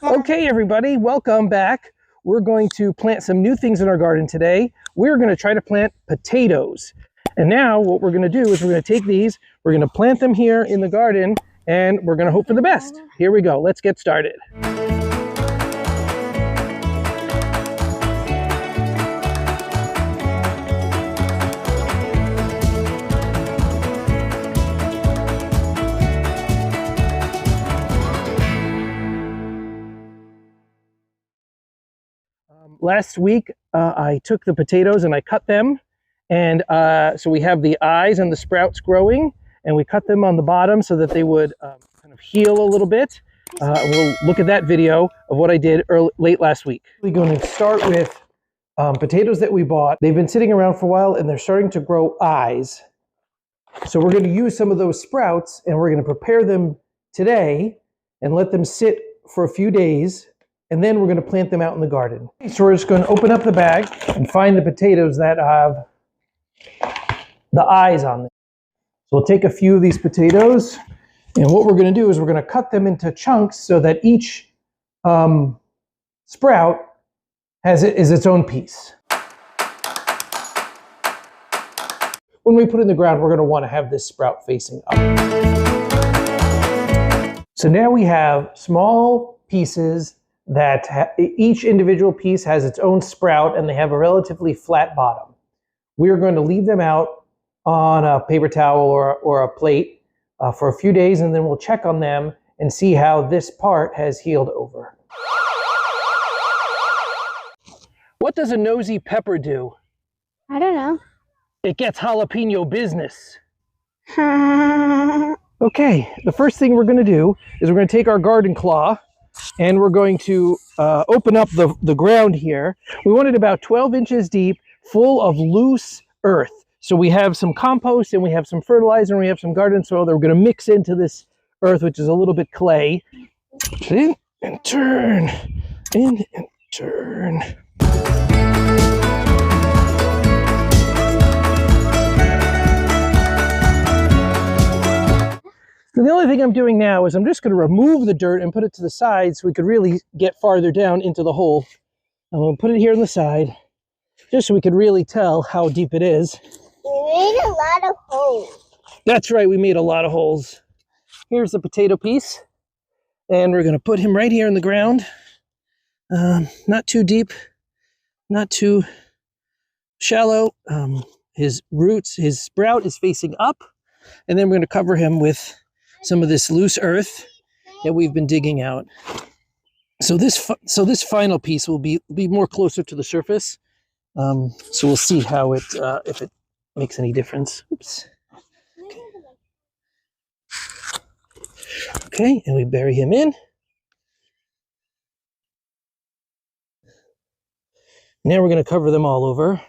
Okay, everybody, welcome back. We're going to plant some new things in our garden today. We're going to try to plant potatoes. And now what we're going to do is we're going to take these, we're going to plant them here in the garden, and we're going to hope for the best. Here we go. Let's get started. Last week, I took the potatoes and I cut them. And so we have the eyes and the sprouts growing, and we cut them on the bottom so that they would kind of heal a little bit. We'll look at that video of what I did late last week. We're going to start with potatoes that we bought. They've been sitting around for a while and they're starting to grow eyes. So we're going to use some of those sprouts and we're going to prepare them today and let them sit for a few days. And then we're going to plant them out in the garden. So we're just going to open up the bag and find the potatoes that have the eyes on them. So we'll take a few of these potatoes, and what we're going to do is we're going to cut them into chunks so that each sprout is its own piece. When we put it in the ground, we're going to want to have this sprout facing up. So now we have small pieces that each individual piece has its own sprout and they have a relatively flat bottom. We are going to leave them out on a paper towel or a plate for a few days, and then we'll check on them and see how this part has healed over. What does a nosy pepper do? I don't know. It gets jalapeno business. Okay, the first thing we're going to do is we're going to take our garden claw and we're going to open up the ground here. We want it about 12 inches deep, full of loose earth. So we have some compost and we have some fertilizer and we have some garden soil that we're going to mix into this earth, which is a little bit clay. In and turn, in and turn. So the only thing I'm doing now is I'm just going to remove the dirt and put it to the side so we could really get farther down into the hole. I'm going to put it here on the side just so we could really tell how deep it is. We made a lot of holes. That's right, we made a lot of holes. Here's the potato piece, and we're going to put him right here in the ground. Not too deep, not too shallow. His roots, his sprout is facing up, and then we're going to cover him with some of this loose earth that we've been digging out. So this final piece will be more closer to the surface. So we'll see how it if it makes any difference. Oops. Okay, and we bury him in. Now we're going to cover them all over.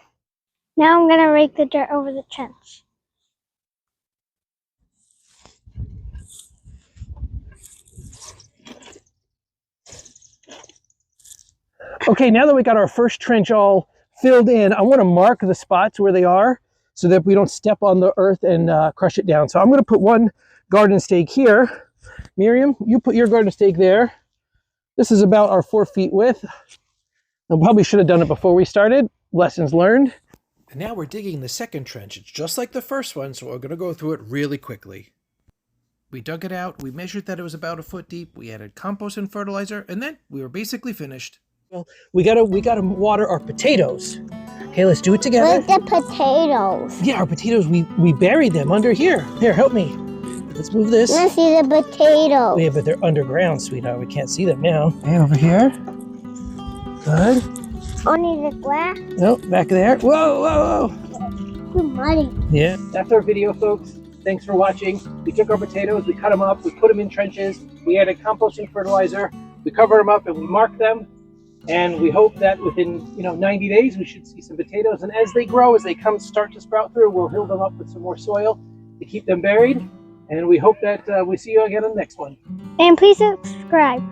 Now I'm going to rake the dirt over the trench. Okay, now that we got our first trench all filled in, I want to mark the spots where they are so that we don't step on the earth and crush it down. So I'm going to put one garden stake here. Miriam, you put your garden stake there. This is about our 4 feet width. I probably should have done it before we started. Lessons learned. And now we're digging the second trench. It's just like the first one, so we're going to go through it really quickly. We dug it out, we measured that it was about 1 foot deep, we added compost and fertilizer, and then we were basically finished. Well, we gotta water our potatoes. Okay, let's do it together. With the potatoes. Yeah, our potatoes, we buried them under here. Here, help me. Let's move this. Let's see the potatoes. Yeah, but they're underground, sweetheart. We can't see them now. Okay, over here. Good. Only the glass. No, back there. Whoa, whoa, whoa. Too muddy. Yeah, that's our video, folks. Thanks for watching. We took our potatoes, we cut them up, we put them in trenches, we added compost and fertilizer, we covered them up and we marked them. And we hope that within 90 days we should see some potatoes. And as they grow, as they start to sprout through, we'll fill them up with some more soil to keep them buried. And we hope that we see you again on the next one. And please subscribe.